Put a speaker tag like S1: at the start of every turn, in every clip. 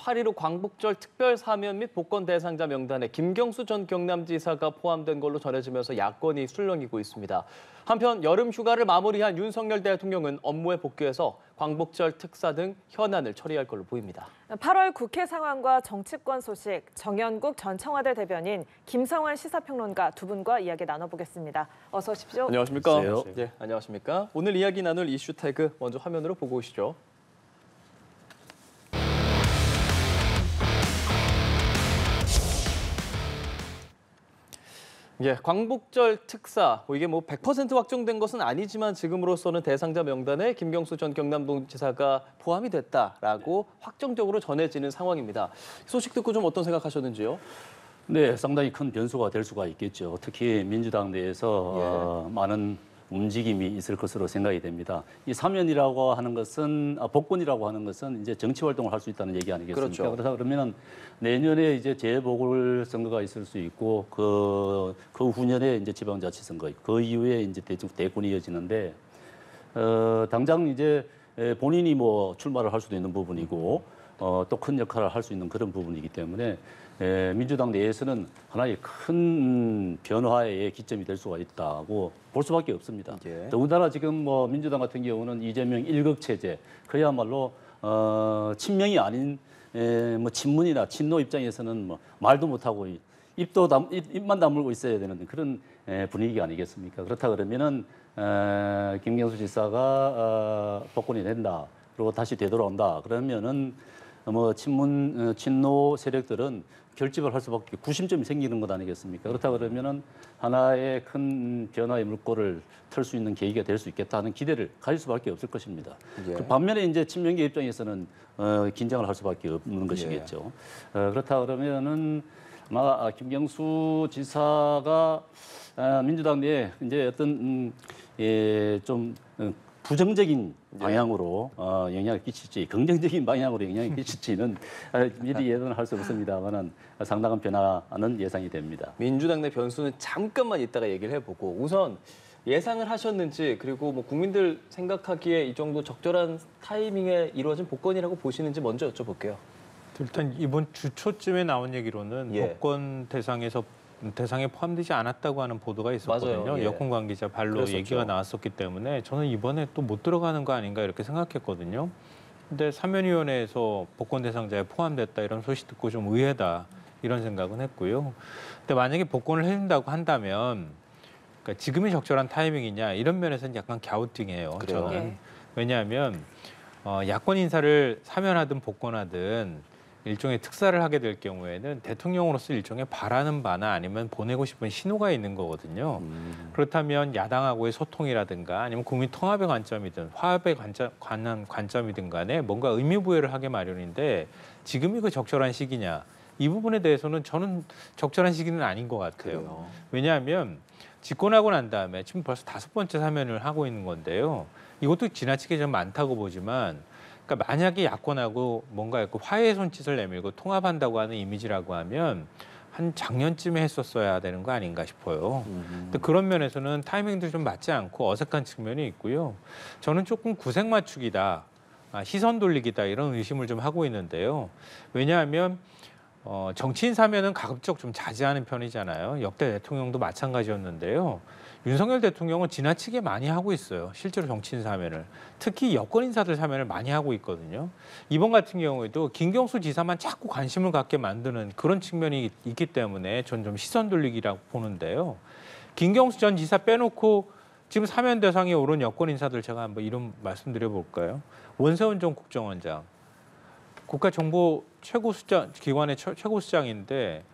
S1: 8.15 광복절 특별 사면 및 복권 대상자 명단에 김경수 전 경남지사가 포함된 걸로 전해지면서 야권이 술렁이고 있습니다. 한편 여름 휴가를 마무리한 윤석열 대통령은 업무에 복귀해서 광복절 특사 등 현안을 처리할 걸로 보입니다.
S2: 8월 국회 상황과 정치권 소식, 정연국 전 청와대 대변인, 김성환 시사평론가 두 분과 이야기 나눠보겠습니다. 어서 오십시오.
S1: 안녕하십니까?
S3: 안녕하세요.
S1: 네, 안녕하십니까? 오늘 이야기 나눌 이슈 태그 먼저 화면으로 보고 오시죠. 예, 광복절 특사, 이게 100% 확정된 것은 아니지만 지금으로서는 대상자 명단에 김경수 전 경남도지사가 포함이 됐다라고 확정적으로 전해지는 상황입니다. 소식 듣고 좀 어떤 생각하셨는지요?
S3: 네, 상당히 큰 변수가 될 수가 있겠죠. 특히 민주당 내에서 많은 움직임이 있을 것으로 생각이 됩니다. 이 사면이라고 하는 것은 복권이라고 하는 것은 이제 정치 활동을 할 수 있다는 얘기 아니겠습니까?
S1: 그렇죠.
S3: 그래서 그러면 내년에 이제 재보궐 선거가 있을 수 있고 그 후년에 이제 지방자치선거, 그 이후에 이제 대권이 이어지는데 당장 이제 본인이 출마를 할 수도 있는 부분이고 또 큰 역할을 할 수 있는 그런 부분이기 때문에 민주당 내에서는 하나의 큰 변화의 기점이 될 수가 있다고 볼 수밖에 없습니다.
S1: 예.
S3: 더군다나 지금 민주당 같은 경우는 이재명 일극 체제, 그야말로 친명이 아닌 친문이나 친노 입장에서는 말도 못하고 입만 다물고 있어야 되는 그런 분위기가 아니겠습니까? 그렇다 그러면은 김경수 지사가 복권이 된다, 그리고 다시 되돌아온다 그러면은 친문, 친노 세력들은 결집을 할 수밖에 구심점이 생기는 것 아니겠습니까? 그렇다 그러면은 하나의 큰 변화의 물꼬를 틀 수 있는 계기가 될 수 있겠다 하는 기대를 가질 수밖에 없을 것입니다.
S1: 예.
S3: 그 반면에 이제 친명계 입장에서는 긴장을 할 수밖에 없는 것이겠죠. 그렇다 그러면은 아마 김경수 지사가 민주당 내에 이제 어떤 좀 부정적인 방향으로 영향을 끼칠지, 긍정적인 방향으로 영향을 끼칠지는 미리 예단을 할 수 없습니다만은 상당한 변화는 예상이 됩니다.
S1: 민주당 내 변수는 잠깐만 이따가 얘기를 해보고 우선 예상을 하셨는지, 그리고 국민들 생각하기에 이 정도 적절한 타이밍에 이루어진 복권이라고 보시는지 먼저 여쭤볼게요.
S4: 일단 이번 주 초쯤에 나온 얘기로는 복권 대상에 포함되지 않았다고 하는 보도가 있었거든요.
S1: 맞아요. 예.
S4: 여권 관계자 발로
S1: 그랬었죠.
S4: 얘기가 나왔었기 때문에 저는 이번에 또 못 들어가는 거 아닌가 이렇게 생각했거든요. 근데 사면위원회에서 복권 대상자에 포함됐다 이런 소식 듣고 좀 의외다 이런 생각은 했고요. 근데 만약에 복권을 해준다고 한다면 그러니까 지금이 적절한 타이밍이냐 이런 면에서는 약간 갸우뚱해요.
S1: 그래요?
S4: 저는.
S2: 네.
S4: 왜냐하면 야권 인사를 사면하든 복권하든 일종의 특사를 하게 될 경우에는 대통령으로서 일종의 바라는 바나 아니면 보내고 싶은 신호가 있는 거거든요. 그렇다면 야당하고의 소통이라든가 아니면 국민 통합의 관점이든 화합의 관점이든 간에 뭔가 의미 부여를 하게 마련인데 지금이 그 적절한 시기냐, 이 부분에 대해서는 저는 적절한 시기는 아닌 것 같아요.
S1: 그래요.
S4: 왜냐하면 집권하고 난 다음에 지금 벌써 5번째 사면을 하고 있는 건데요. 이것도 지나치게 좀 많다고 보지만, 그러니까 만약에 야권하고 뭔가 화해의 손짓을 내밀고 통합한다고 하는 이미지라고 하면 한 작년쯤에 했었어야 되는 거 아닌가 싶어요. 근데 그런 면에서는 타이밍도 좀 맞지 않고 어색한 측면이 있고요. 저는 조금 구색 맞추기다, 시선 돌리기다 이런 의심을 좀 하고 있는데요. 왜냐하면 정치인 사면은 가급적 좀 자제하는 편이잖아요. 역대 대통령도 마찬가지였는데요. 윤석열 대통령은 지나치게 많이 하고 있어요. 실제로 정치인 사면을. 특히 여권 인사들 사면을 많이 하고 있거든요. 이번 같은 경우에도 김경수 지사만 자꾸 관심을 갖게 만드는 그런 측면이 있기 때문에 전 좀 시선 돌리기라고 보는데요. 김경수 전 지사 빼놓고 지금 사면 대상에 오른 여권 인사들 제가 한번 이름 말씀드려볼까요? 원세훈 전 국정원장. 국가정보 기관의 최고 수장인데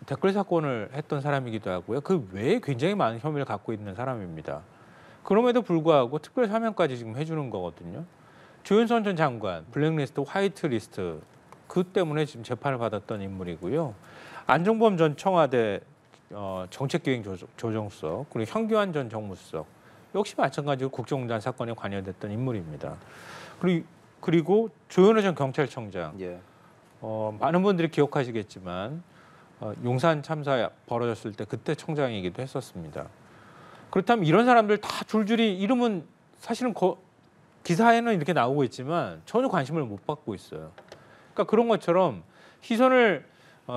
S4: 댓글 사건을 했던 사람이기도 하고요. 그 외에 굉장히 많은 혐의를 갖고 있는 사람입니다. 그럼에도 불구하고 특별 사면까지 지금 해주는 거거든요. 조윤선 전 장관, 블랙리스트, 화이트리스트 그 때문에 지금 재판을 받았던 인물이고요. 안종범 전 청와대 정책기획조정수석, 그리고 현규환 전 정무수석 역시 마찬가지로 국정농단 사건에 관여됐던 인물입니다. 그리고 조현호 전 경찰청장.
S1: 예.
S4: 많은 분들이 기억하시겠지만 용산 참사 벌어졌을 때 그때 청장이기도 했었습니다. 그렇다면 이런 사람들 다 줄줄이 이름은 사실은 기사에는 이렇게 나오고 있지만 전혀 관심을 못 받고 있어요. 그러니까 그런 것처럼 시선을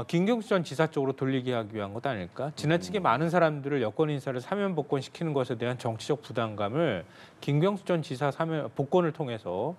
S4: 김경수 전 지사 쪽으로 돌리게 하기 위한 것 아닐까? 지나치게 많은 사람들을 여권 인사를 사면 복권시키는 것에 대한 정치적 부담감을 김경수 전 지사 사면 복권을 통해서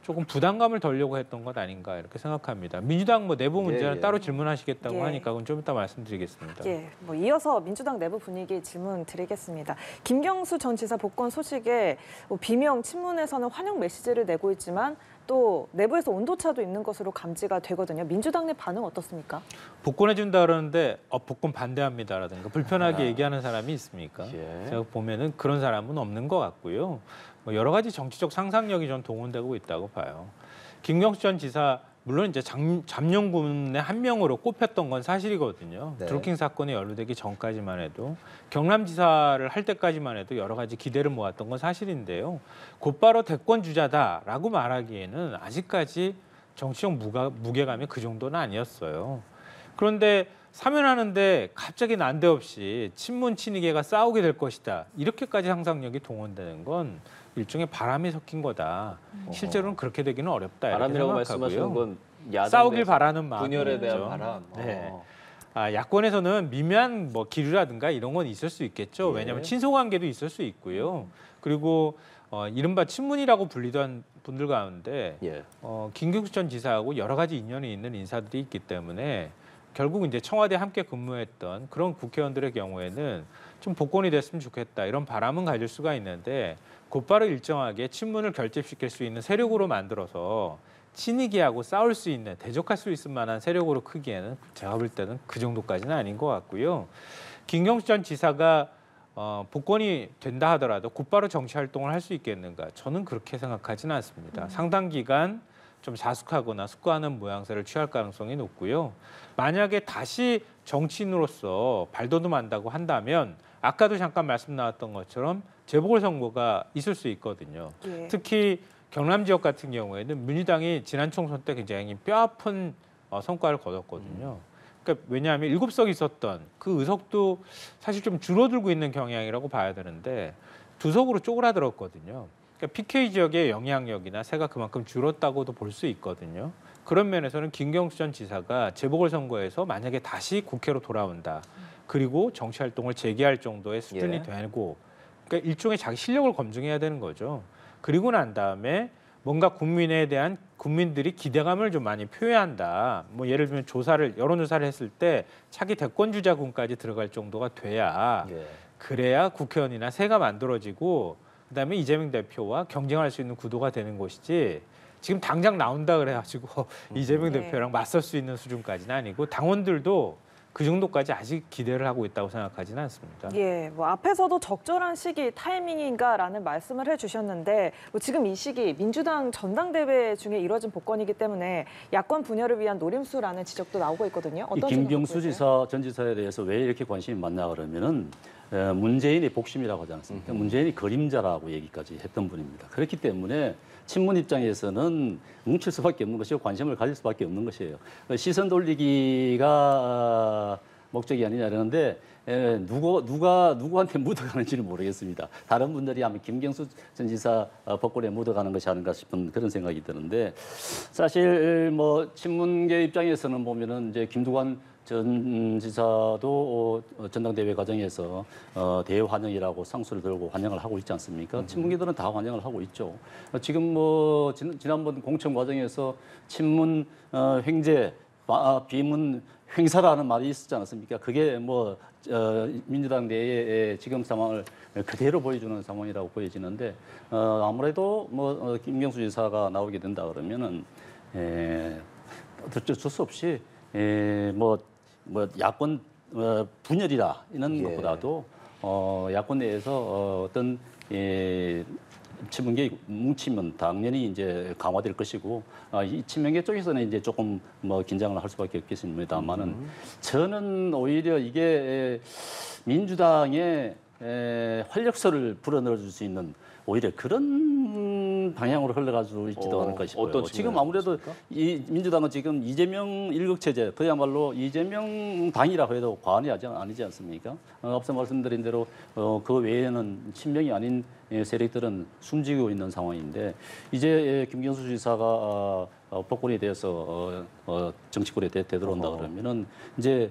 S4: 조금 부담감을 덜려고 했던 것 아닌가 이렇게 생각합니다. 민주당 뭐 내부 문제는
S1: 예.
S4: 따로 질문하시겠다고
S2: 예.
S4: 하니까 그건 좀 이따 말씀드리겠습니다.
S2: 예, 뭐 이어서 민주당 내부 분위기 질문 드리겠습니다. 김경수 전 지사 복권 소식에 비명 친문에서는 환영 메시지를 내고 있지만 또 내부에서 온도차도 있는 것으로 감지가 되거든요. 민주당 내 반응 어떻습니까?
S4: 복권해 준다 그러는데 복권 반대합니다라든가 불편하게 얘기하는 사람이 있습니까?
S1: 예.
S4: 제가 보면은 그런 사람은 없는 것 같고요. 뭐 여러 가지 정치적 상상력이 전 동원되고 있다고 봐요. 김경수 전 지사 물론 이제 잠룡군의 한 명으로 꼽혔던 건 사실이거든요.
S1: 네.
S4: 드루킹 사건에 연루되기 전까지만 해도 경남지사를 할 때까지만 해도 여러 가지 기대를 모았던 건 사실인데요. 곧바로 대권 주자다라고 말하기에는 아직까지 정치적 무게감이 그 정도는 아니었어요. 그런데 사면하는데 갑자기 난데없이 친문 친이계가 싸우게 될 것이다. 이렇게까지 상상력이 동원되는 건 일종의 바람이 섞인 거다. 실제로는 그렇게 되기는 어렵다. 이렇게
S1: 바람이라고
S4: 생각하고요.
S1: 말씀하시는 건 야당
S4: 싸우길
S1: 내에서
S4: 바라는 마음이
S1: 분열에 대한
S4: 있죠.
S1: 바람.
S4: 네. 야권에서는 미묘한 뭐 기류라든가 이런 건 있을 수 있겠죠.
S1: 예.
S4: 왜냐하면 친소관계도 있을 수 있고요. 그리고 이른바 친문이라고 불리던 분들 가운데
S1: 예.
S4: 김경수 전 지사하고 여러 가지 인연이 있는 인사들이 있기 때문에 결국 이제 청와대에 함께 근무했던 그런 국회의원들의 경우에는 좀 복권이 됐으면 좋겠다 이런 바람은 가질 수가 있는데 곧바로 일정하게 친문을 결집시킬 수 있는 세력으로 만들어서 친이계하고 싸울 수 있는 대적할 수 있을 만한 세력으로 크기에는 제가 볼 때는 그 정도까지는 아닌 것 같고요. 김경수 전 지사가 복권이 된다 하더라도 곧바로 정치 활동을 할 수 있겠는가? 저는 그렇게 생각하지는 않습니다. 상당 기간 좀 자숙하거나 숙고하는 모양새를 취할 가능성이 높고요. 만약에 다시 정치인으로서 발돋움한다고 한다면 아까도 잠깐 말씀 나왔던 것처럼 재보궐선거가 있을 수 있거든요.
S2: 예.
S4: 특히 경남 지역 같은 경우에는 민주당이 지난 총선 때 굉장히 뼈아픈 성과를 거뒀거든요. 그러니까 왜냐하면 7석 있었던 그 의석도 사실 좀 줄어들고 있는 경향이라고 봐야 되는데 2석으로 쪼그라들었거든요. 그러니까 PK 지역의 영향력이나 세가 그만큼 줄었다고도 볼 수 있거든요. 그런 면에서는 김경수 전 지사가 재보궐선거에서 만약에 다시 국회로 돌아온다. 그리고 정치 활동을 재개할 정도의 수준이
S1: 예.
S4: 되고 그러니까 일종의 자기 실력을 검증해야 되는 거죠. 그리고 난 다음에 뭔가 국민에 대한 국민들이 기대감을 좀 많이 표해한다. 뭐 예를 들면 여론조사를 했을 때 차기 대권 주자군까지 들어갈 정도가 돼야
S1: 예.
S4: 그래야 국회의원이나 새가 만들어지고 그다음에 이재명 대표와 경쟁할 수 있는 구도가 되는 것이지 지금 당장 나온다 그래가지고 이재명
S2: 네.
S4: 대표랑 맞설 수 있는 수준까지는 아니고 당원들도 그 정도까지 아직 기대를 하고 있다고 생각하지는 않습니다.
S2: 예, 뭐 앞에서도 적절한 시기 타이밍인가라는 말씀을 해주셨는데 뭐 지금 이 시기 민주당 전당대회 중에 이뤄진 복권이기 때문에 야권 분열을 위한 노림수라는 지적도 나오고 있거든요.
S3: 이
S2: 어떤
S3: 김경수
S2: 생각
S3: 지사 전 지사에 대해서 왜 이렇게 관심이 많나 그러면은 문재인의 복심이라고 하지 않습니까? 문재인이 그림자라고 얘기까지 했던 분입니다. 그렇기 때문에 친문 입장에서는 뭉칠 수밖에 없는 것이고 관심을 가질 수밖에 없는 것이에요. 시선 돌리기가 목적이 아니냐 그러는데 누구한테 묻어가는지는 모르겠습니다. 다른 분들이 아마 김경수 전 지사 복권에 묻어가는 것이 아닌가 싶은 그런 생각이 드는데 사실 뭐 친문계 입장에서는 보면은 이제 김두관 전 지사도 전당대회 과정에서 대환영이라고 상수를 들고 환영을 하고 있지 않습니까? 친문계들은 다 환영을 하고 있죠. 지금 뭐 지난번 공천 과정에서 친문 횡재, 비문 횡사라는 말이 있었지 않습니까? 그게 뭐 민주당 내의 지금 상황을 그대로 보여주는 상황이라고 보여지는데 아무래도 뭐 김경수 지사가 나오게 된다 그러면은 어쩔 수 없이 뭐 야권 분열이라 이런
S1: 예.
S3: 것보다도 야권 내에서 어떤 친문계 뭉치면 당연히 이제 강화될 것이고 이 친명계 쪽에서는 이제 조금 뭐 긴장을 할 수밖에 없겠습니다만은 저는 오히려 이게 민주당의 활력소를 불어넣어줄 수 있는 오히려 그런 방향으로 흘러가지고 있지도 않을까 싶어요.
S1: 어떤
S3: 지금 아무래도 이 민주당은 지금 이재명 일극 체제, 그야말로 이재명 당이라고 해도 과언이 아니지 않습니까? 앞서 말씀드린 대로 그 외에는 친명이 아닌 세력들은 숨지고 있는 상황인데 이제 김경수 지사가 복권에 대해서 정치권에 되돌아온다 그러면은 이제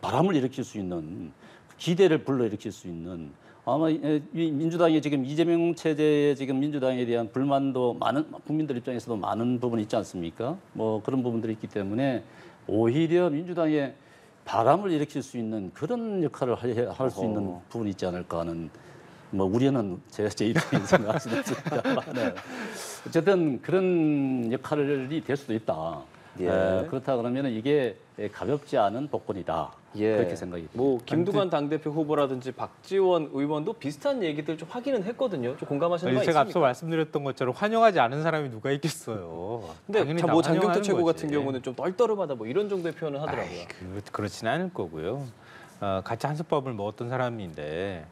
S3: 바람을 일으킬 수 있는 기대를 불러일으킬 수 있는 아마 이 민주당이 지금 이재명 체제에 지금 민주당에 대한 불만도 많은 국민들 입장에서도 많은 부분이 있지 않습니까? 뭐 그런 부분들이 있기 때문에 오히려 민주당의 바람을 일으킬 수 있는 그런 역할을 할 수 있는 부분이 있지 않을까 하는 뭐 우려는 제 입장에서 생각할 수도 있습니다. 네. 어쨌든 그런 역할이 될 수도 있다.
S1: 예.
S3: 그렇다 그러면 이게 가볍지 않은 복권이다.
S1: 예.
S3: 그렇게 생각이 듭니다.
S1: 뭐 김두관 당대표 후보라든지 박지원 의원도 비슷한 얘기들 좀 하기는 했거든요. 좀 공감하시는 바
S4: 제가
S1: 있습니까?
S4: 앞서 말씀드렸던 것처럼 환영하지 않은 사람이 누가 있겠어요.
S1: 근데
S4: 당연히 다
S1: 뭐 장경태
S4: 환영하는
S1: 최고
S4: 거지.
S1: 같은 경우는 좀 떨떠름하다 뭐 이런 정도의 표현을 하더라고요.
S4: 그렇지는 않을 거고요. 같이 한솥밥을 먹었던 사람인데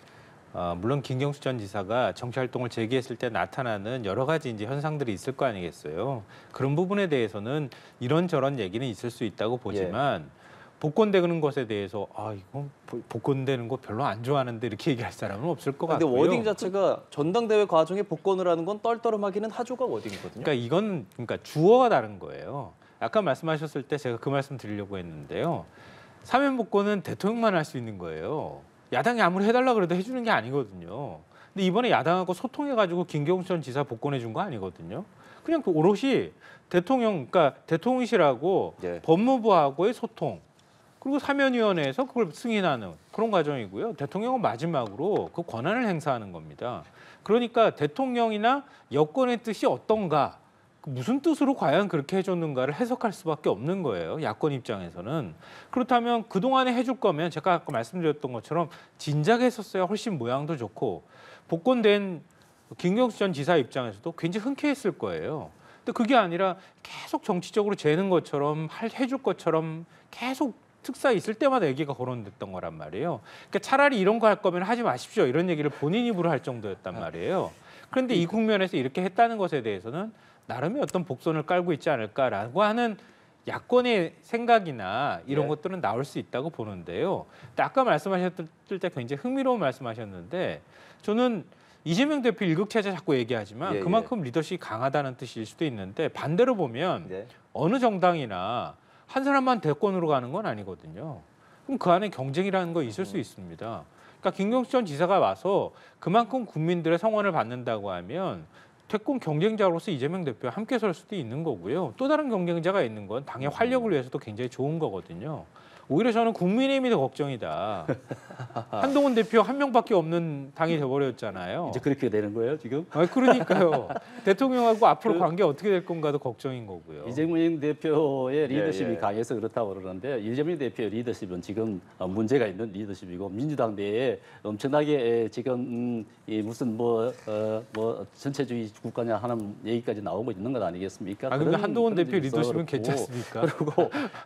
S4: 물론 김경수 전 지사가 정치 활동을 재개했을 때 나타나는 여러 가지 이제 현상들이 있을 거 아니겠어요. 그런 부분에 대해서는 이런저런 얘기는 있을 수 있다고 보지만 복권되는 것에 대해서 이거 복권되는 거 별로 안 좋아하는데 이렇게 얘기할 사람은 없을 것
S1: 근데
S4: 같고요.
S1: 워딩 자체가 전당대회 과정에 복권을 하는 건 떨떠름하기는 하조가 워딩이거든요.
S4: 그러니까 이건 주어가 다른 거예요. 아까 말씀하셨을 때 제가 그 말씀 드리려고 했는데요. 사면 복권은 대통령만 할 수 있는 거예요. 야당이 아무리 해달라 그래도 해주는 게 아니거든요. 근데 이번에 야당하고 소통해가지고 김경수 전 지사 복권해 준 거 아니거든요. 그냥 오롯이 그러니까 대통령실하고 법무부하고의 소통, 그리고 사면위원회에서 그걸 승인하는 그런 과정이고요. 대통령은 마지막으로 그 권한을 행사하는 겁니다. 그러니까 대통령이나 여권의 뜻이 어떤가, 무슨 뜻으로 과연 그렇게 해줬는가를 해석할 수밖에 없는 거예요. 야권 입장에서는. 그렇다면 그동안에 해줄 거면 제가 아까 말씀드렸던 것처럼 진작에 했었어야 훨씬 모양도 좋고 복권된 김경수 전 지사 입장에서도 굉장히 흔쾌했을 거예요. 근데 그게 아니라 계속 정치적으로 재는 것처럼 해줄 것처럼 계속 특사 있을 때마다 얘기가 거론됐던 거란 말이에요. 그러니까 차라리 이런 거 할 거면 하지 마십시오. 이런 얘기를 본인 입으로 할 정도였단 말이에요. 그런데 이 국면에서 이렇게 했다는 것에 대해서는 나름의 어떤 복선을 깔고 있지 않을까라고 하는 야권의 생각이나 이런 것들은 나올 수 있다고 보는데요. 근데 아까 말씀하셨을 때 굉장히 흥미로운 말씀하셨는데 저는 이재명 대표 일극체제 자꾸 얘기하지만 그만큼 리더십이 강하다는 뜻일 수도 있는데 반대로 보면 어느 정당이나 한 사람만 대권으로 가는 건 아니거든요. 그럼 그 안에 경쟁이라는 거 있을 수 있습니다. 그러니까 김경수 전 지사가 와서 그만큼 국민들의 성원을 받는다고 하면 대권 경쟁자로서 이재명 대표와 함께 설 수도 있는 거고요. 또 다른 경쟁자가 있는 건 당의 활력을 위해서도 굉장히 좋은 거거든요. 오히려 저는 국민의힘이 더 걱정이다. 한동훈 대표 한 명밖에 없는 당이 돼버렸잖아요.
S3: 이제 그렇게 되는 거예요, 지금?
S4: 그러니까요. 대통령하고 앞으로 관계 어떻게 될 건가도 걱정인 거고요.
S3: 이재명 대표의 리더십이 강해서 그렇다고 그러는데 이재명 대표의 리더십은 지금 문제가 있는 리더십이고 민주당 내에 엄청나게 지금 이 무슨 뭐 전체주의 국가냐 하는 얘기까지 나오고 있는 것 아니겠습니까?
S4: 그런데 한동훈 대표
S3: 점이
S4: 리더십은
S3: 그렇고,
S4: 괜찮습니까?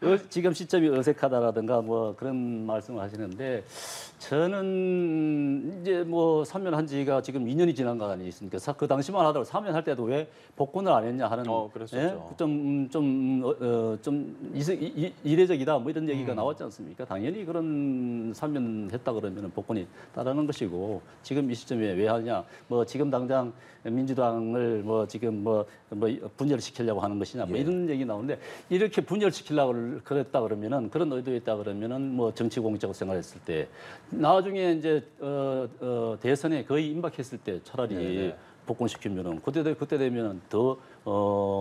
S3: 그리고 지금 시점이 어색하다라든가 뭐 그런 말씀을 하시는데 저는 이제 뭐 사면한 지가 지금 2년이 지난 거 아니겠습니까? 그 당시만 하더라도 사면할 때도 왜 복권을 안 했냐 하는
S1: 그랬었죠.
S3: 좀 이례적이다 뭐 이런 얘기가 나왔지 않습니까? 당연히 그런 사면했다 그러면 복권이 따르는 것이고 지금 이 시점에 왜 하냐? 뭐 지금 당장 민주당을 뭐 지금 뭐 분열시키려고 하는 것이냐 뭐 이런 얘기 나오는데 이렇게 분열시키려고 그랬다 그러면은 그런 의도였다 그러면은 뭐 정치 공직자로 생활했을 때 나중에 이제 대선에 거의 임박했을 때 차라리 복권시키면은 그때 되면은 더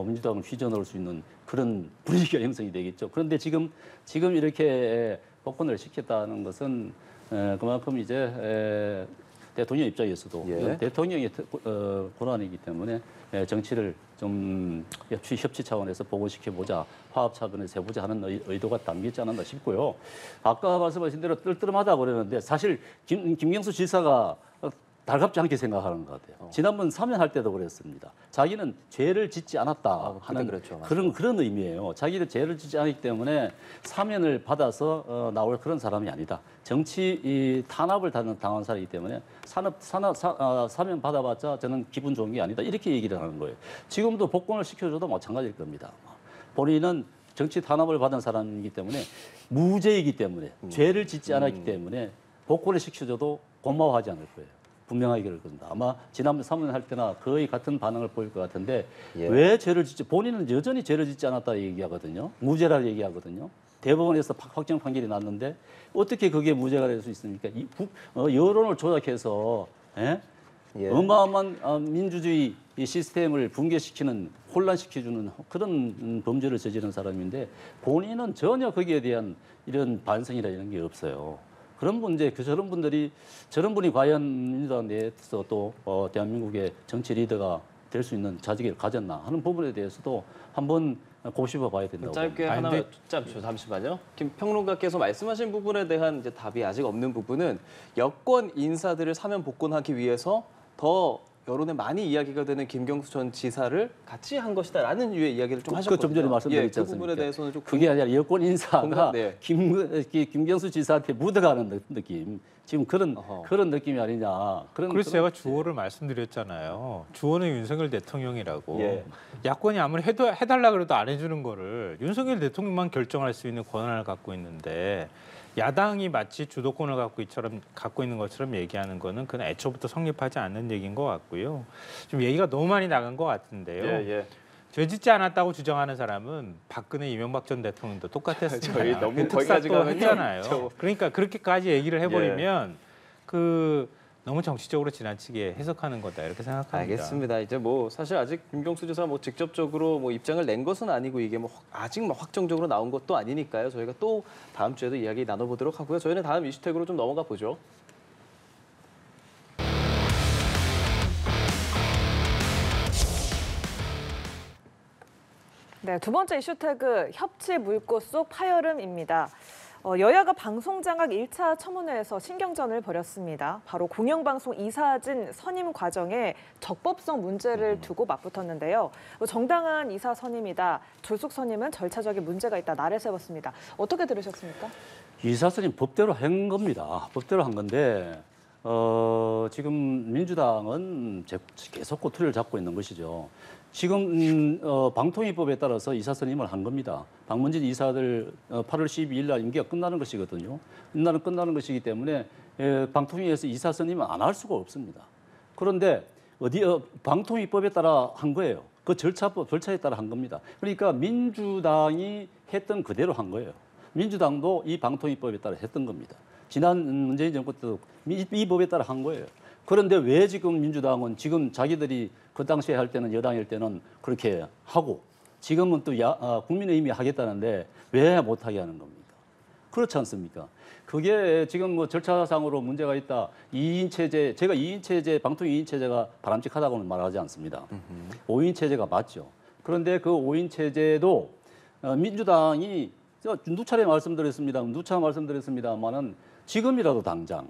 S3: 민주당을 휘저어놓을 수 있는 그런 분위기가 형성이 되겠죠. 그런데 지금 이렇게 복권을 시켰다는 것은 그만큼 이제 대통령 입장에서도 이건 대통령의 권한이기 때문에 정치를 좀 협치 차원에서 복원시켜보자, 화합 차원에서 해보자 하는 의도가 담기지 않았나 싶고요. 아까 말씀하신 대로 뜰뜰하다 그러는데 사실 김경수 지사가 달갑지 않게 생각하는 것 같아요. 지난번 사면할 때도 그랬습니다. 자기는 죄를 짓지 않았다 하는 그런 의미예요. 자기는 죄를 짓지 않기 때문에 사면을 받아서 나올 그런 사람이 아니다. 정치 탄압을 당한 사람이기 때문에 사면 받아봤자 저는 기분 좋은 게 아니다. 이렇게 얘기를 하는 거예요. 지금도 복권을 시켜줘도 마찬가지일 겁니다. 본인은 정치 탄압을 받은 사람이기 때문에 무죄이기 때문에 죄를 짓지 않았기 때문에 복권을 시켜줘도 고마워하지 않을 거예요. 분명하게 그럴 겁니다. 아마 지난번 사무관 할 때나 거의 같은 반응을 보일 것 같은데
S1: 예.
S3: 왜 죄를 짓지? 본인은 여전히 죄를 짓지 않았다 얘기하거든요. 무죄라 얘기하거든요. 대법원에서 확정 판결이 났는데 어떻게 그게 무죄가 될 수 있습니까? 여론을 조작해서 예?
S1: 예.
S3: 어마어마한 민주주의 이 시스템을 붕괴시키는 혼란시켜주는 그런 범죄를 저지른 사람인데 본인은 전혀 거기에 대한 이런 반성이나 이런 게 없어요. 그런 문제, 저런 분이 과연 민주당 내에서 또 대한민국의 정치 리더가 될 수 있는 자질을 가졌나 하는 부분에 대해서도 한번 곱씹어 봐야 된다고.
S1: 짧게
S4: 봅니다.
S1: 하나 잠시만요. 김 평론가께서 말씀하신 부분에 대한 이제 답이 아직 없는 부분은 여권 인사들을 사면 복권하기 위해서 더 여론에 많이 이야기가 되는 김경수 전 지사를 같이 한 것이다라는 유의 이야기를 좀 하셨거든요.
S3: 좀 전에 말씀드렸지
S1: 그
S3: 않습니까?
S1: 부분에 대해서는 좀
S3: 그게 아니라 여권 인사가
S1: 공감, 네.
S3: 김경수 지사한테 묻어가는 느낌. 지금
S1: 어허.
S3: 그런 느낌이 아니냐.
S4: 그래서 제가 주어를 말씀드렸잖아요. 주어는 윤석열 대통령이라고.
S1: 예.
S4: 야권이 아무리 해달라 그래도 안 해주는 거를 윤석열 대통령만 결정할 수 있는 권한을 갖고 있는데 야당이 마치 주도권을 갖고 있는 것처럼 얘기하는 거는 그건 애초부터 성립하지 않는 얘기인 것 같고요. 좀 얘기가 너무 많이 나간 것 같은데요.
S1: 예.
S4: 죄 짓지 않았다고 주장하는 사람은 박근혜, 이명박 전 대통령도 똑같았습니다.
S1: 저희 너무
S4: 그
S1: 거기까지
S4: 특사도
S1: 가면요.
S4: 했잖아요. 그러니까 그렇게까지 얘기를 해버리면 너무 정치적으로 지나치게 해석하는 거다 이렇게 생각합니다.
S1: 알겠습니다. 이제 뭐 사실 아직 김경수 지사 뭐 직접적으로 뭐 입장을 낸 것은 아니고 이게 뭐 아직 뭐 확정적으로 나온 것도 아니니까요. 저희가 또 다음 주에도 이야기 나눠보도록 하고요. 저희는 다음 이슈택으로 좀 넘어가 보죠.
S2: 네, 두 번째 이슈 태그 협치 물고 속 파열음입니다. 여야가 방송장악 1차 첨언회에서 신경전을 벌였습니다. 바로 공영방송 이사진 선임 과정에 적법성 문제를 두고 맞붙었는데요. 정당한 이사 선임이다. 졸속 선임은 절차적인 문제가 있다. 나를 세웠습니다. 어떻게 들으셨습니까?
S3: 이사 선임 법대로 한 겁니다. 법대로 한 건데 지금 민주당은 계속 꼬투리를 잡고 있는 것이죠. 지금 방통위법에 따라서 이사 선임을 한 겁니다. 박문진 이사들 8월 12일 날 임기가 끝나는 것이거든요. 끝나는 것이기 때문에 방통위에서 이사 선임은 안 할 수가 없습니다. 그런데 방통위법에 따라 한 거예요. 그 절차에 따라 한 겁니다. 그러니까 민주당이 했던 그대로 한 거예요. 민주당도 이 방통위법에 따라 했던 겁니다. 지난 문재인 정부 때도 이 법에 따라 한 거예요. 그런데 왜 지금 민주당은 지금 자기들이 그 당시에 할 때는 여당일 때는 그렇게 하고 지금은 또 국민의힘이 하겠다는데 왜 못하게 하는 겁니까? 그렇지 않습니까? 그게 지금 뭐 절차상으로 문제가 있다. 2인 체제, 제가 2인 체제, 방통위 2인 체제가 바람직하다고는 말하지 않습니다. 5인 체제가 맞죠. 그런데 그 5인 체제도 민주당이 누차 말씀드렸습니다만은 지금이라도 당장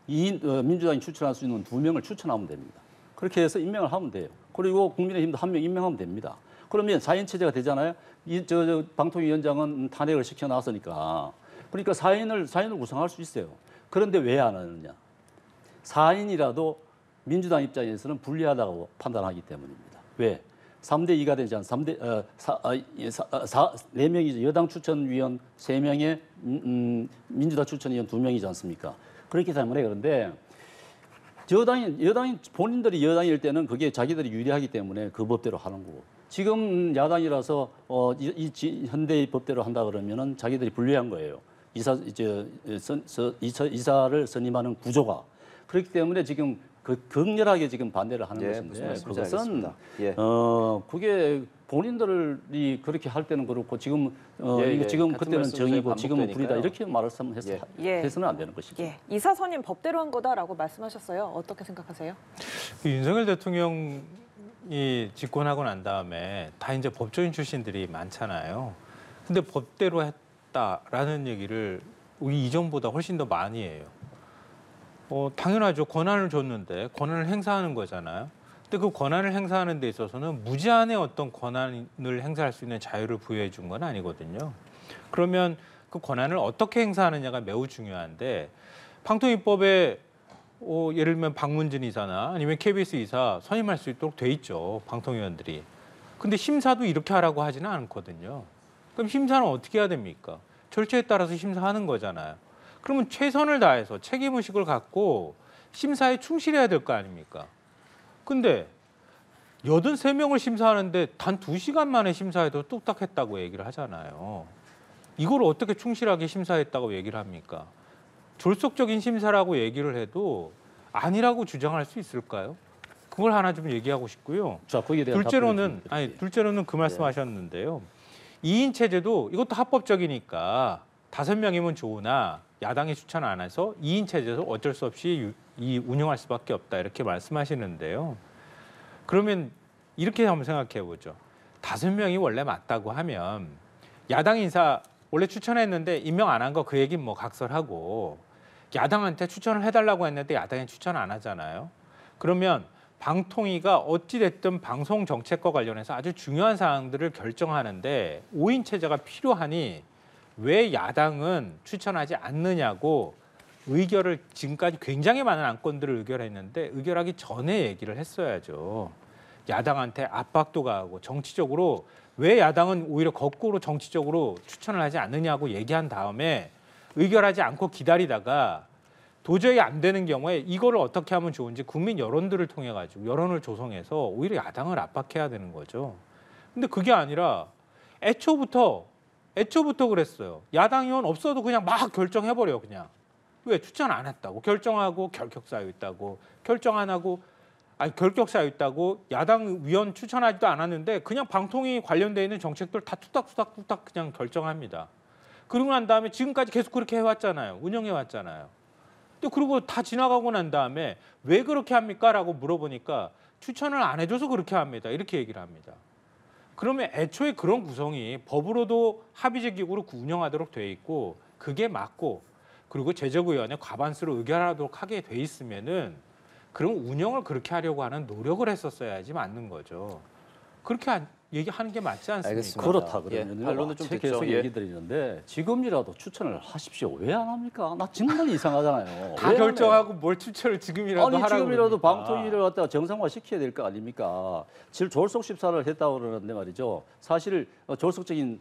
S3: 민주당이 추천할 수 있는 2명을 추천하면 됩니다. 그렇게 해서 임명을 하면 돼요. 그리고 국민의힘도 1명 임명하면 됩니다. 그러면 4인 체제가 되잖아요. 방통위원장은 탄핵을 시켜놨으니까. 그러니까 4인을 구성할 수 있어요. 그런데 왜 안 하느냐. 4인이라도 민주당 입장에서는 불리하다고 판단하기 때문입니다. 왜? 3대2가 되지 않습니까? 4명이죠. 여당 추천위원 3명에 민주당 추천위원 2명이지 않습니까? 그렇기 때문에 그런데 여당이 본인들이 여당일 때는 그게 자기들이 유리하기 때문에 그 법대로 하는 거고 지금 야당이라서 현대의 법대로 한다 그러면은 자기들이 불리한 거예요. 이사를 선임하는 구조가 그렇기 때문에 지금 극렬하게 지금 반대를 하는 것인데 그것은 그게 본인들이 그렇게 할 때는 그렇고 지금 지금 그때는 정의고 지금은 불이다 이렇게 해서는 안 되는 것이죠.
S2: 이사 선임 법대로 한 거다라고 말씀하셨어요. 어떻게 생각하세요?
S4: 윤석열 대통령이 집권하고 난 다음에 다 이제 법조인 출신들이 많잖아요. 근데 법대로 했다라는 얘기를 우리 이전보다 훨씬 더 많이 해요. 당연하죠. 권한을 줬는데 권한을 행사하는 거잖아요. 근데 그 권한을 행사하는 데 있어서는 무제한의 어떤 권한을 행사할 수 있는 자유를 부여해 준 건 아니거든요. 그러면 그 권한을 어떻게 행사하느냐가 매우 중요한데 방통위법에 예를 들면 박문진 이사나 아니면 KBS 이사 선임할 수 있도록 돼 있죠. 방통위원들이. 근데 심사도 이렇게 하라고 하지는 않거든요. 그럼 심사는 어떻게 해야 됩니까? 절차에 따라서 심사하는 거잖아요. 그러면 최선을 다해서 책임의식을 갖고 심사에 충실해야 될 거 아닙니까? 근데 83명을 심사하는데 단 2시간 만에 심사해도 뚝딱했다고 얘기를 하잖아요. 이걸 어떻게 충실하게 심사했다고 얘기를 합니까? 졸속적인 심사라고 얘기를 해도 아니라고 주장할 수 있을까요? 그걸 하나 좀 얘기하고 싶고요.
S3: 자, 거기에 대한
S4: 둘째로는 그 말씀하셨는데요. 2인 체제도 이것도 합법적이니까 5명이면 좋으나 야당이 추천 안 해서 2인 체제도 어쩔 수 없이 운영할 수밖에 없다 이렇게 말씀하시는데요. 그러면 이렇게 한번 생각해 보죠. 5명이 원래 맞다고 하면 야당 인사 원래 추천했는데 임명 안 한 거 그 얘기는 뭐 각설하고 야당한테 추천을 해달라고 했는데 야당이 추천 안 하잖아요. 그러면 방통위가 어찌됐든 방송 정책과 관련해서 아주 중요한 사항들을 결정하는데 5인 체제가 필요하니 왜 야당은 추천하지 않느냐고 의결을 지금까지 굉장히 많은 안건들을 의결했는데 의결하기 전에 얘기를 했어야죠. 야당한테 압박도 가하고 정치적으로 왜 야당은 오히려 거꾸로 정치적으로 추천을 하지 않느냐고 얘기한 다음에 의결하지 않고 기다리다가 도저히 안 되는 경우에 이거를 어떻게 하면 좋은지 국민 여론들을 통해 가지고 여론을 조성해서 오히려 야당을 압박해야 되는 거죠. 근데 그게 아니라 애초부터 그랬어요. 야당 의원 없어도 그냥 막 결정해버려 그냥. 왜 추천 안 했다고 결정하고 결격 사유 있다고 결정 안 하고 결격 사유 있다고 야당 위원 추천하지도 않았는데 그냥 방통위 관련돼 있는 정책들 다 뚝딱뚝딱 그냥 결정합니다. 그러고 난 다음에 지금까지 계속 그렇게 해왔잖아요. 운영해왔잖아요. 또 그리고 다 지나가고 난 다음에 왜 그렇게 합니까? 라고 물어보니까 추천을 안 해줘서 그렇게 합니다. 이렇게 얘기를 합니다. 그러면 애초에 그런 구성이 법으로도 합의적 기구로 운영하도록 돼 있고 그게 맞고 그리고 제적의원의 과반수로 의결하도록 하게 돼 있으면은 그럼 운영을 그렇게 하려고 하는 노력을 했었어야지 맞는 거죠. 그렇게 얘기하는 게 맞지 않습니까?
S1: 알겠습니다.
S3: 그렇다 그러면
S1: 반론은 좀
S3: 계속
S1: 듣죠.
S3: 얘기 드리는데 지금이라도 추천을 하십시오. 왜 안 합니까? 나 정말 이상하잖아요.
S4: 다
S3: 왜 안 해요?
S4: 결정하고 뭘 추천을 지금이라도
S3: 아니
S4: 하라고
S3: 지금이라도
S4: 그럽니까?
S3: 방통위를 갖다가 정상화 시켜야 될 거 아닙니까? 지금 졸속 심사를 했다고 그러는데 말이죠. 사실 졸속적인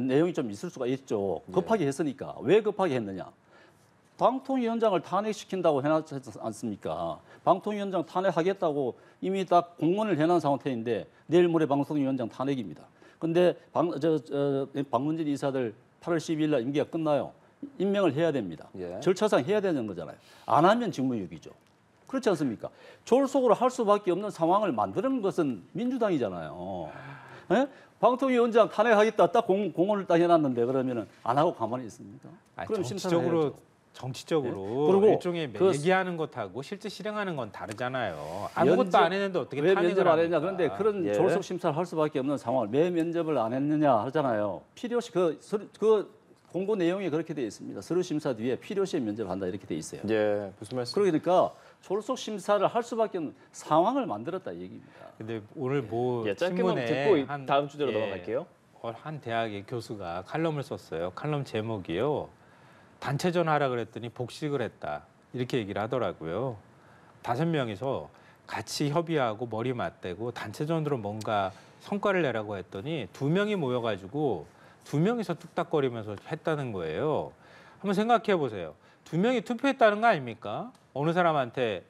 S3: 내용이 좀 있을 수가 있죠. 급하게 했으니까. 왜 급하게 했느냐? 방통위원장을 탄핵시킨다고 해놨지 않습니까? 방통위원장 탄핵하겠다고 이미 딱 공문을 해놓은 상태인데 내일 모레 방통위원장 탄핵입니다. 근데 박문진 이사들 8월 12일 날 임기가 끝나요. 임명을 해야 됩니다.
S1: 예.
S3: 절차상 해야 되는 거잖아요. 안 하면 직무유기죠. 그렇지 않습니까? 졸속으로 할 수밖에 없는 상황을 만드는 것은 민주당이잖아요. 예? 방통위원장 탄핵하겠다 딱 공언을 딱 해놨는데 그러면은 안 하고 가만히 있습니까? 그럼 심사를 해야죠.
S4: 정치적으로
S3: 네? 그리고
S4: 일종의 얘기하는 것하고 실제 실행하는 건 다르잖아요. 아무것도
S3: 면접,
S4: 안 했는데 어떻게
S3: 왜
S4: 탄핵을
S3: 면접 안
S4: 합니까?
S3: 했냐? 그런데 그런
S1: 예.
S3: 졸속 심사를 할 수밖에 없는 상황을 왜 면접을 안 했느냐 하잖아요. 필요시 그 공고 내용에 그렇게 돼 있습니다. 서류 심사 뒤에 필요시에 면접한다 이렇게 돼 있어요.
S1: 예, 무슨 말씀?
S3: 그러니까 졸속 심사를 할 수밖에 없는 상황을 만들었다 이 얘기입니다.
S4: 근데 오늘 뭐
S1: 예, 짧게만
S4: 신문에
S1: 듣고 다음 주제로 넘어갈게요.
S4: 한 대학의 교수가 칼럼을 썼어요. 칼럼 제목이요. 단체전 하라 그랬더니 복식을 했다. 이렇게 얘기를 하더라고요. 5명이서 같이 협의하고 머리 맞대고 단체전으로 뭔가 성과를 내라고 했더니 2명이 모여가지고 2명이서 뚝딱거리면서 했다는 거예요. 한번 생각해 보세요. 2명이 투표했다는 거 아닙니까? 어느 사람한테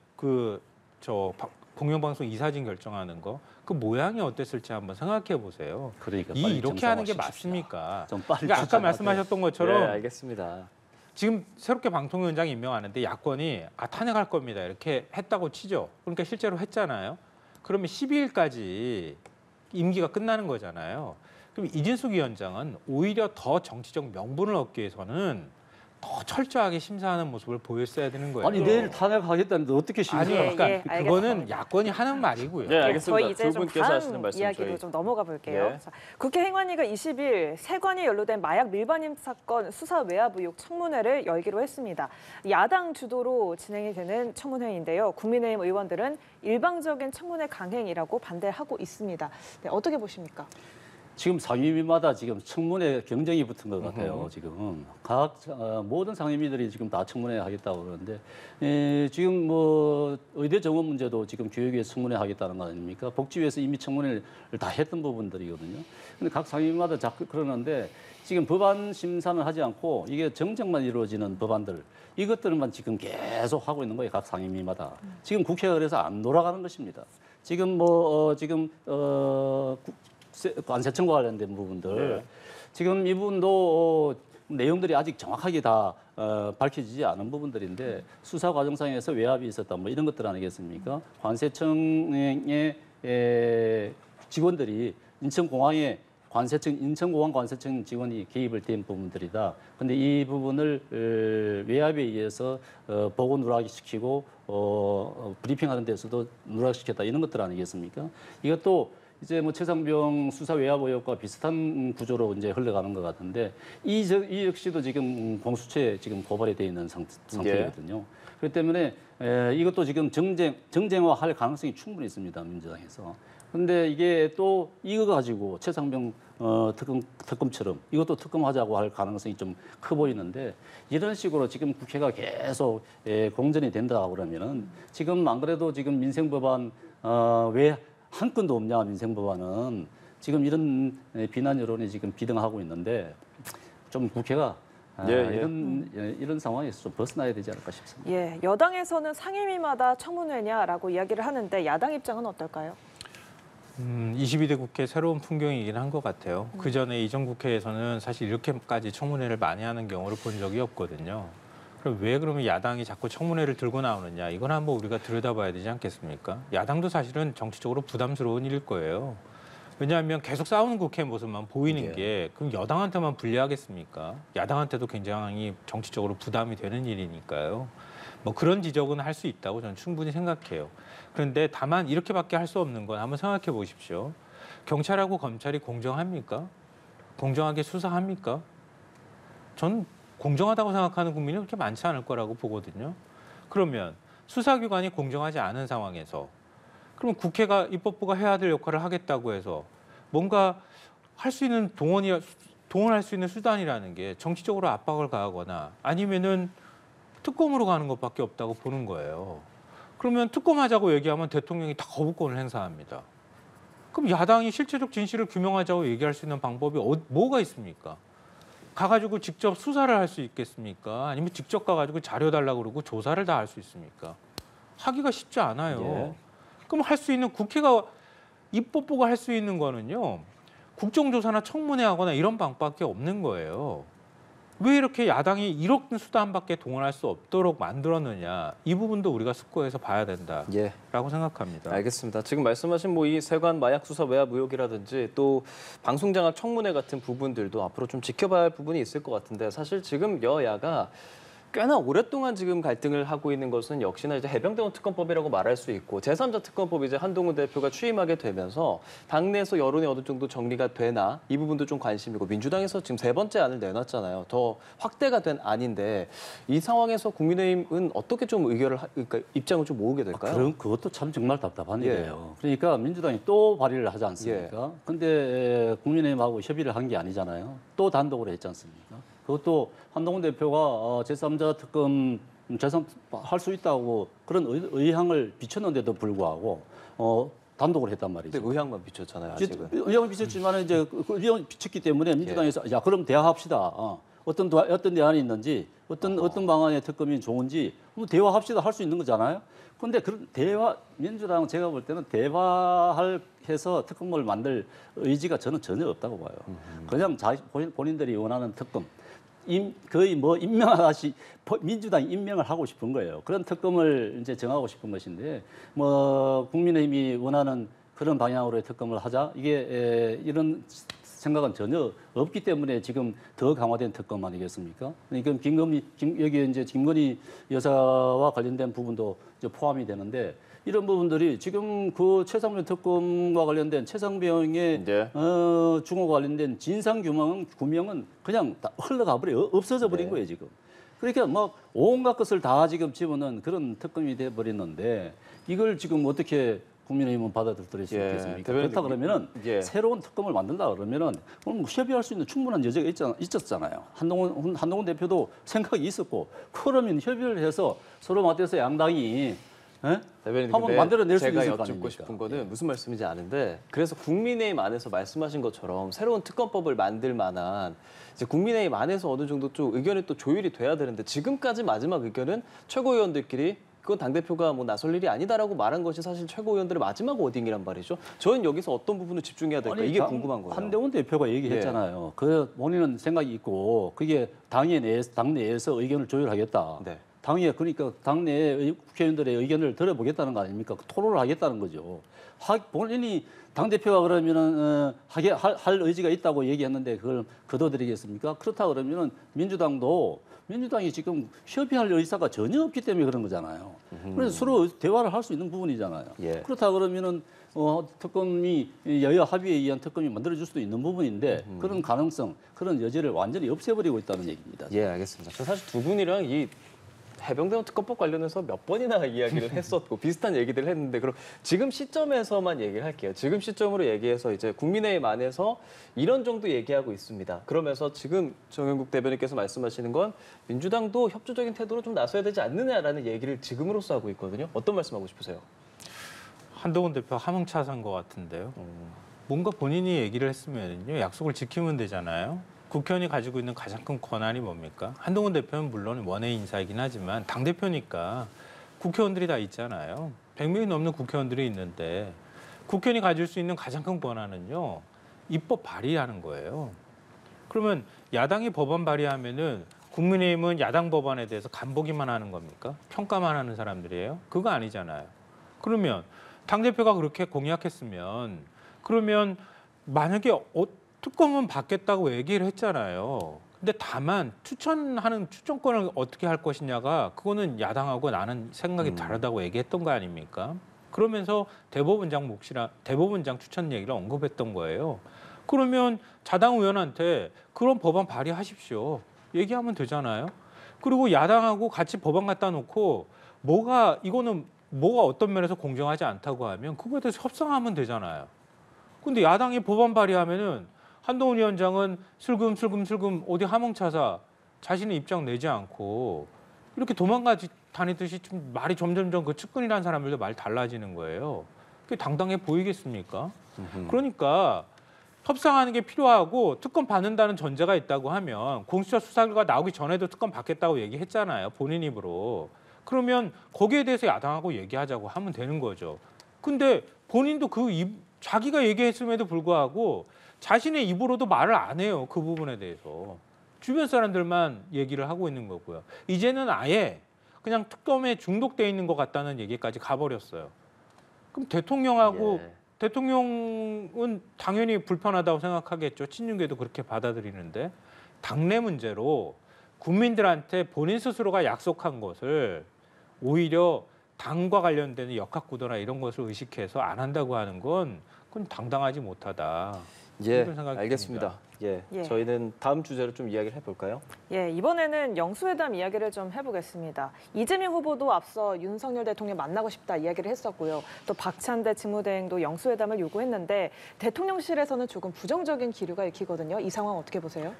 S4: 공영방송 이사진 결정하는 거 그 모양이 어땠을지 한번 생각해 보세요.
S3: 그러니까 빨리
S4: 이렇게 하는 게
S3: 정상화시킵시다.
S4: 맞습니까?
S3: 좀 빨리
S4: 그러니까 아까
S3: 정상화돼요.
S4: 말씀하셨던
S1: 예,
S4: 것처럼
S1: 알겠습니다.
S4: 지금 새롭게 방통위원장 임명하는데 야권이 탄핵할 겁니다. 이렇게 했다고 치죠. 그러니까 실제로 했잖아요. 그러면 12일까지 임기가 끝나는 거잖아요. 그럼 이진숙 위원장은 오히려 더 정치적 명분을 얻기 위해서는 더 철저하게 심사하는 모습을 보였어야 되는 거예요.
S3: 아니 내일 탄핵하겠다는데 어떻게 심사를
S4: 아니요. 그러니까
S2: 예,
S4: 그거는
S2: 알겠습니다.
S4: 야권이 하는 말이고요.
S1: 네, 알겠습니다.
S2: 저희 이제
S1: 두
S2: 좀
S1: 분께서 하시는
S2: 다음
S1: 말씀
S2: 이야기로
S1: 저희.
S2: 좀 넘어가 볼게요.
S1: 예.
S2: 자, 국회 행안위가 20일 세관이 연루된 마약 밀반입 사건 수사 외압 의혹 청문회를 열기로 했습니다. 야당 주도로 진행이 되는 청문회인데요. 국민의힘 의원들은 일방적인 청문회 강행이라고 반대하고 있습니다. 네, 어떻게 보십니까?
S3: 지금 상임위마다 지금 청문회 경쟁이 붙은 것 같아요. 지금 각 모든 상임위들이 지금 다 청문회 하겠다고 그러는데 지금 뭐 의대 정원 문제도 지금 교육위에서 청문회 하겠다는 거 아닙니까? 복지위에서 이미 청문회를 다 했던 부분들이거든요. 근데 각 상임위마다 자꾸 그러는데 지금 법안 심사는 하지 않고 이게 정쟁만 이루어지는 법안들 이것들만 지금 계속 하고 있는 거예요. 각 상임위마다. 지금 국회가 그래서 안 돌아가는 것입니다. 지금 관세청과 관련된 부분들 지금 이 부분도 내용들이 아직 정확하게 다 밝혀지지 않은 부분들인데 수사 과정상에서 외압이 있었다 뭐 이런 것들 아니겠습니까? 관세청의 직원들이 인천공항 관세청 직원이 개입을 된 부분들이다. 근데 이 부분을 외압에 의해서 보고 누락시키고 브리핑하는 데서도 누락시켰다 이런 것들 아니겠습니까? 이것도 이제 뭐 최상병 수사 외압 의혹과 비슷한 구조로 이제 흘러가는 것 같은데 이 역시도 지금 공수처에 지금 고발이 돼 있는 상태거든요. 그렇기 때문에 이것도 지금 정쟁화할 가능성이 충분히 있습니다. 민주당에서. 근데 이게 또 이거 가지고 최상병 특검처럼 이것도 특검하자고 할 가능성이 좀 커 보이는데 이런 식으로 지금 국회가 계속 공전이 된다 그러면은 지금 안 그래도 지금 민생법안 왜 한 건도 없냐 민생법안은 지금 이런 비난 여론이 지금 비등하고 있는데 좀 국회가 이런 상황에서 좀 벗어나야 되지 않을까 싶습니다.
S2: 예, 여당에서는 상임위마다 청문회냐라고 이야기를 하는데 야당 입장은 어떨까요?
S4: 22대 국회 새로운 풍경이긴 한 것 같아요. 그 전에 이전 국회에서는 사실 이렇게까지 청문회를 많이 하는 경우를 본 적이 없거든요. 그럼 왜 그러면 야당이 자꾸 청문회를 들고 나오느냐? 이건 한번 우리가 들여다봐야 되지 않겠습니까? 야당도 사실은 정치적으로 부담스러운 일일 거예요. 왜냐하면 계속 싸우는 국회 모습만 보이는 게 그럼 여당한테만 불리하겠습니까? 야당한테도 굉장히 정치적으로 부담이 되는 일이니까요. 뭐 그런 지적은 할 수 있다고 저는 충분히 생각해요. 그런데 다만 이렇게밖에 할 수 없는 건 한번 생각해 보십시오. 경찰하고 검찰이 공정합니까? 공정하게 수사합니까? 전 공정하다고 생각하는 국민이 그렇게 많지 않을 거라고 보거든요. 그러면 수사기관이 공정하지 않은 상황에서 그러면 국회가 입법부가 해야 될 역할을 하겠다고 해서 뭔가 할 수 있는 동원할 수 있는 수단이라는 게 정치적으로 압박을 가하거나 아니면은 특검으로 가는 것밖에 없다고 보는 거예요. 그러면 특검하자고 얘기하면 대통령이 다 거부권을 행사합니다. 그럼 야당이 실체적 진실을 규명하자고 얘기할 수 있는 방법이 뭐가 있습니까? 가가지고 직접 수사를 할 수 있겠습니까? 아니면 직접 가가지고 자료 달라고 그러고 조사를 다 할 수 있습니까? 하기가 쉽지 않아요. 그럼 할 수 있는 국회가 입법부가 할 수 있는 거는요. 국정조사나 청문회하거나 이런 방법밖에 없는 거예요. 왜 이렇게 야당이 이런 수단밖에 동원할 수 없도록 만들었느냐. 이 부분도 우리가 숙고해서 봐야 된다라고 생각합니다.
S1: 알겠습니다. 지금 말씀하신 뭐 이 세관 마약 수사 외압 의혹이라든지 또 방송장악 청문회 같은 부분들도 앞으로 좀 지켜봐야 할 부분이 있을 것 같은데 사실 지금 여야가 꽤나 오랫동안 지금 갈등을 하고 있는 것은 역시나 이제 해병대원 특검법이라고 말할 수 있고 제3자 특검법 이제 한동훈 대표가 취임하게 되면서 당내에서 여론이 어느 정도 정리가 되나 이 부분도 좀 관심이고 민주당에서 지금 세 번째 안을 내놨잖아요. 더 확대가 된 안인데 이 상황에서 국민의힘은 어떻게 좀 그러니까 입장을 좀 모으게 될까요?
S3: 그럼 그것도 참 정말 답답한 일이에요. 그러니까 민주당이 또 발의를 하지 않습니까? 근데 국민의힘하고 협의를 한 게 아니잖아요. 또 단독으로 했지 않습니까? 그것도 한동훈 대표가 제3자 특검 할 수 있다고 그런 의향을 비쳤는데도 불구하고 단독으로 했단 말이죠.
S1: 근데 의향만 비쳤잖아요. 아직은.
S3: 의향을 비쳤지만 이제 그 의향을 비쳤기 때문에 민주당에서 야 그럼 대화합시다. 어떤 대안이 있는지 어떤 방안의 특검이 좋은지 대화합시다 할 수 있는 거잖아요. 그런데 그런 민주당은 제가 볼 때는 해서 특검을 만들 의지가 저는 전혀 없다고 봐요. 그냥 본인들이 원하는 특검. 거의 뭐 임명하듯이 민주당이 임명을 하고 싶은 거예요. 그런 특검을 이제 정하고 싶은 것인데 뭐 국민의힘이 원하는 그런 방향으로의 특검을 하자 이게 이런 생각은 전혀 없기 때문에 지금 더 강화된 특검 아니겠습니까? 그러니까 여기 이제 김건희 여사와 관련된 부분도 이제 포함이 되는데 이런 부분들이 지금 그 최상병 특검과 관련된 최상병의 중호와 관련된 진상 규명은 그냥 다 흘러가 버려 없어져 버린 거예요 지금. 그러니까 막 온갖 것을 다 지금 집어넣은 그런 특검이 돼 버렸는데 이걸 지금 어떻게 국민의힘은 받아들일 수
S1: 예,
S3: 있겠습니까?
S1: 대변인,
S3: 그렇다 그러면은
S1: 예.
S3: 새로운 특검을 만든다 그러면은 그럼 협의할 수 있는 충분한 여지가 있었잖아요. 한동훈 대표도 생각이 있었고 그러면 협의를 해서 서로 맞대서 양당이
S1: 대변인
S3: 한번 만들어낼 수
S1: 제가
S3: 있을 거
S1: 여쭙고
S3: 아닙니까?
S1: 싶은 거는 무슨 말씀인지 아는데 그래서 국민의힘 안에서 말씀하신 것처럼 새로운 특검법을 만들 만한 이제 국민의힘 안에서 어느 정도 좀 의견이 또 조율이 돼야 되는데 지금까지 마지막 의견은 최고위원들끼리 그건 당대표가 뭐 나설 일이 아니다라고 말한 것이 사실 최고위원들의 마지막 워딩이란 말이죠. 저는 여기서 어떤 부분을 집중해야 될까 이게 궁금한 거예요.
S3: 한동훈 대표가 얘기했잖아요. 그 본인은 생각이 있고 그게 당 내에서 의견을 조율하겠다.
S1: 네.
S3: 당에 그러니까 당내 국회의원들의 의견을 들어보겠다는 거 아닙니까? 토론을 하겠다는 거죠. 본인이 당 대표가 그러면은 할 의지가 있다고 얘기했는데 그걸 거둬들이겠습니까? 그렇다 그러면은 민주당이 지금 협의할 의사가 전혀 없기 때문에 그런 거잖아요. 그래서 서로 대화를 할 수 있는 부분이잖아요.
S1: 예.
S3: 그렇다 그러면은 특검이 여야 합의에 의한 특검이 만들어질 수도 있는 부분인데 그런 가능성, 그런 여지를 완전히 없애버리고 있다는 얘기입니다.
S1: 예, 알겠습니다. 저 사실 두 분이랑 이 해병대원 특검법 관련해서 몇 번이나 이야기를 했었고 비슷한 얘기들을 했는데 그럼 지금 시점에서만 얘기를 할게요. 지금 시점으로 얘기해서 이제 국민의힘 안에서 이런 정도 얘기하고 있습니다. 그러면서 지금 정영국 대변인께서 말씀하시는 건 민주당도 협조적인 태도로 좀 나서야 되지 않느냐라는 얘기를 지금으로서 하고 있거든요. 어떤 말씀하고 싶으세요?
S4: 한동훈 대표 함흥차사인 것 같은데요. 뭔가 본인이 얘기를 했으면요 약속을 지키면 되잖아요. 국회의원이 가지고 있는 가장 큰 권한이 뭡니까? 한동훈 대표는 물론 원외 인사이긴 하지만 당대표니까 국회의원들이 다 있잖아요. 100명이 넘는 국회의원들이 있는데 국회의원이 가질 수 있는 가장 큰 권한은요. 입법 발의하는 거예요. 그러면 야당이 법안 발의하면은 국민의힘은 야당 법안에 대해서 간보기만 하는 겁니까? 평가만 하는 사람들이에요? 그거 아니잖아요. 그러면 당대표가 그렇게 공약했으면 그러면 만약에 특검은 받겠다고 얘기를 했잖아요. 근데 다만 추천하는 추천권을 어떻게 할 것이냐가 그거는 야당하고 나는 생각이 다르다고 얘기했던 거 아닙니까? 그러면서 대법원장 추천 얘기를 언급했던 거예요. 그러면 자당 의원한테 그런 법안 발의하십시오. 얘기하면 되잖아요. 그리고 야당하고 같이 법안 갖다 놓고 뭐가 어떤 면에서 공정하지 않다고 하면 그거에 대해서 협상하면 되잖아요. 근데 야당이 법안 발의하면은 한동훈 위원장은 슬금 어디 함흥차사 자신의 입장 내지 않고 이렇게 도망가 다니듯이 좀 말이 점점점 그 측근이라는 사람들도 말 달라지는 거예요. 그게 당당해 보이겠습니까? 그러니까 협상하는 게 필요하고 특검 받는다는 전제가 있다고 하면 공수처 수사 결과 나오기 전에도 특검 받겠다고 얘기했잖아요. 본인 입으로. 그러면 거기에 대해서 야당하고 얘기하자고 하면 되는 거죠. 근데 본인도 자기가 얘기했음에도 불구하고 자신의 입으로도 말을 안 해요. 그 부분에 대해서. 주변 사람들만 얘기를 하고 있는 거고요. 이제는 아예 그냥 특검에 중독돼 있는 것 같다는 얘기까지 가버렸어요. 그럼 대통령은 당연히 불편하다고 생각하겠죠. 친윤계도 그렇게 받아들이는데 당내 문제로 국민들한테 본인 스스로가 약속한 것을 오히려 당과 관련되는 역학구도나 이런 것을 의식해서 안 한다고 하는 건 그건 당당하지 못하다.
S1: 예,
S4: 이런 생각이
S1: 알겠습니다. 예, 저희는 다음 주제로 좀 이야기를 해볼까요?
S2: 예, 이번에는 영수회담 이야기를 좀 해보겠습니다. 이재명 후보도 앞서 윤석열 대통령 만나고 싶다 이야기를 했었고요. 또 박찬대 직무대행도 영수회담을 요구했는데 대통령실에서는 조금 부정적인 기류가 읽히거든요. 이 상황 어떻게 보세요?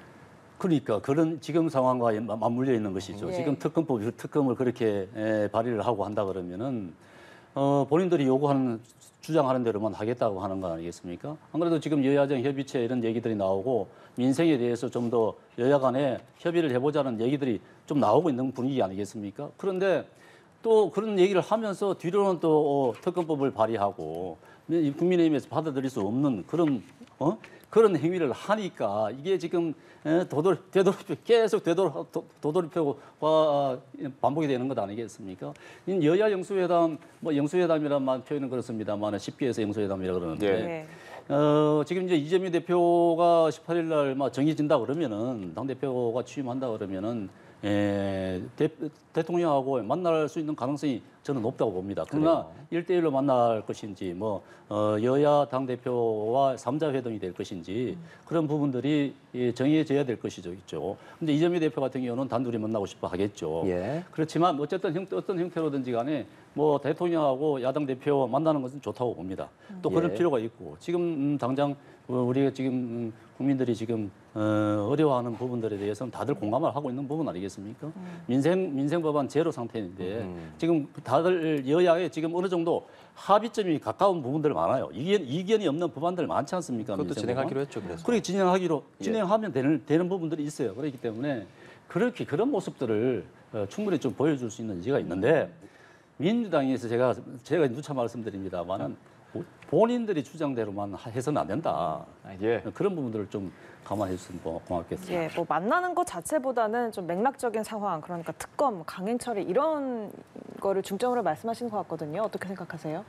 S3: 그러니까 그런 지금 상황과 맞물려 있는 것이죠.
S2: 예.
S3: 지금 특검을 그렇게 발의를 하고 한다 그러면은 본인들이 요구하는 주장하는 대로만 하겠다고 하는 거 아니겠습니까? 안 그래도 지금 여야정 협의체 이런 얘기들이 나오고 민생에 대해서 좀 더 여야 간에 협의를 해보자는 얘기들이 좀 나오고 있는 분위기 아니겠습니까? 그런데 또 그런 얘기를 하면서 뒤로는 또 특검법을 발의하고 국민의힘에서 받아들일 수 없는 그런 행위를 하니까 이게 지금 계속 되돌이표고 반복이 되는 것 아니겠습니까? 여야 영수회담, 영수회담이란 표현은 그렇습니다만 쉽게 해서 영수회담이라 그러는데 지금 이제 이재명 대표가 18일 날 정해진다 그러면은 당 대표가 취임한다 그러면은 대통령하고 만날 수 있는 가능성이 저는 높다고 봅니다. 그러나 1대1로 만날 것인지 뭐 여야 당대표와 3자 회동이 될 것인지 그런 부분들이 정해져야 될 것이죠. 있죠. 근데 이재명 대표 같은 경우는 단둘이 만나고 싶어 하겠죠.
S1: 예.
S3: 그렇지만 어쨌든 어떤 형태로든지 간에 뭐 대통령하고 야당 대표 만나는 것은 좋다고 봅니다. 또 그럴
S1: 예.
S3: 필요가 있고 지금 당장 우리가 지금 국민들이 지금 어려워하는 부분들에 대해서는 다들 공감을 하고 있는 부분 아니겠습니까? 민생 법안 제로 상태인데 지금 다들 여야에 지금 어느 정도 합의점이 가까운 부분들 많아요. 이견이 없는 법안들 많지 않습니까?
S1: 그것도
S3: 민생
S1: 진행하기로
S3: 법안?
S1: 했죠. 그래서.
S3: 그렇게
S1: 예.
S3: 진행하면 되는 부분들이 있어요. 그렇기 때문에 그런 모습들을 충분히 좀 보여줄 수 있는 여지가 있는데 민주당에서 제가 누차 말씀드립니다만은 본인들이 주장대로만 해서는 안 된다.
S1: 예.
S3: 그런 부분들을 좀 감안해 주시면 고맙겠습니다.
S2: 예, 뭐 만나는 것 자체보다는 좀 맥락적인 상황, 그러니까 특검, 강행 처리 이런 거를 중점으로 말씀하시는 것 같거든요. 어떻게 생각하세요?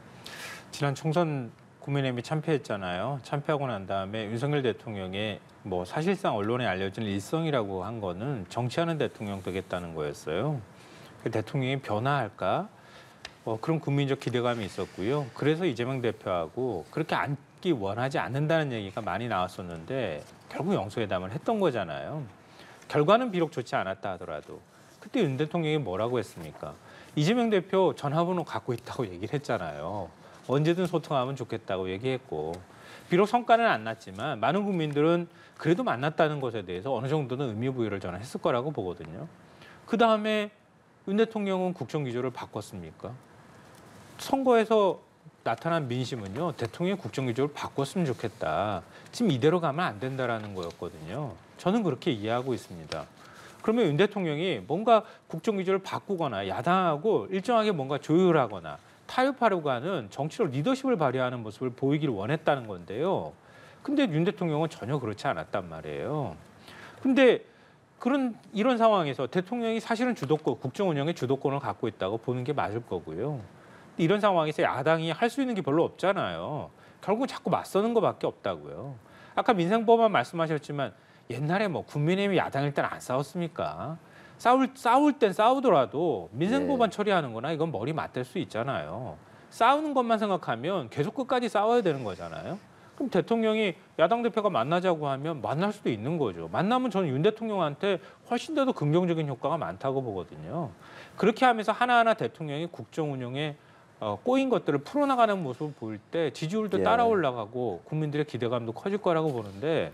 S4: 지난 총선 국민의힘이 참패했잖아요. 참패하고 난 다음에 윤석열 대통령의 뭐 사실상 언론에 알려진 일성이라고 한 거는 정치하는 대통령 되겠다는 거였어요. 그 대통령이 변화할까? 그런 국민적 기대감이 있었고요. 그래서 이재명 대표하고 그렇게 앉기 원하지 않는다는 얘기가 많이 나왔었는데 결국 영수회담을 했던 거잖아요. 결과는 비록 좋지 않았다 하더라도 그때 윤 대통령이 뭐라고 했습니까? 이재명 대표 전화번호 갖고 있다고 얘기를 했잖아요. 언제든 소통하면 좋겠다고 얘기했고 비록 성과는 안 났지만 많은 국민들은 그래도 만났다는 것에 대해서 어느 정도는 의미 부여를 저는 했을 거라고 보거든요. 그다음에 윤 대통령은 국정기조를 바꿨습니까? 선거에서 나타난 민심은요. 대통령이 국정기조를 바꿨으면 좋겠다. 지금 이대로 가면 안 된다라는 거였거든요. 저는 그렇게 이해하고 있습니다. 그러면 윤 대통령이 뭔가 국정기조를 바꾸거나 야당하고 일정하게 뭔가 조율하거나 타협하려고 하는 정치적 리더십을 발휘하는 모습을 보이기를 원했다는 건데요. 근데 윤 대통령은 전혀 그렇지 않았단 말이에요. 근데 이런 상황에서 대통령이 사실은 국정 운영의 주도권을 갖고 있다고 보는 게 맞을 거고요. 이런 상황에서 야당이 할 수 있는 게 별로 없잖아요. 결국 자꾸 맞서는 것밖에 없다고요. 아까 민생법안 말씀하셨지만 옛날에 뭐 국민의힘이 야당일 때는 안 싸웠습니까? 싸울 땐 싸우더라도 민생법안 처리하는 거나 이건 머리 맞댈 수 있잖아요. 싸우는 것만 생각하면 계속 끝까지 싸워야 되는 거잖아요. 그럼 대통령이 야당 대표가 만나자고 하면 만날 수도 있는 거죠. 만나면 저는 윤 대통령한테 훨씬 더 긍정적인 효과가 많다고 보거든요. 그렇게 하면서 하나하나 대통령이 국정 운영에 꼬인 것들을 풀어나가는 모습을 보일 때 지지율도
S1: 예.
S4: 따라 올라가고 국민들의 기대감도 커질 거라고 보는데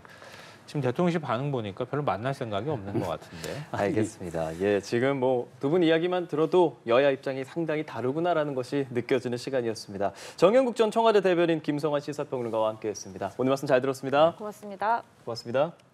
S4: 지금 대통령실 반응 보니까 별로 만날 생각이 없는 것 같은데.
S1: 알겠습니다. 예, 지금 뭐 두 분 이야기만 들어도 여야 입장이 상당히 다르구나라는 것이 느껴지는 시간이었습니다. 정영국 전 청와대 대변인 김성환 시사평론가와 함께했습니다. 오늘 말씀 잘 들었습니다.
S2: 고맙습니다.
S1: 고맙습니다.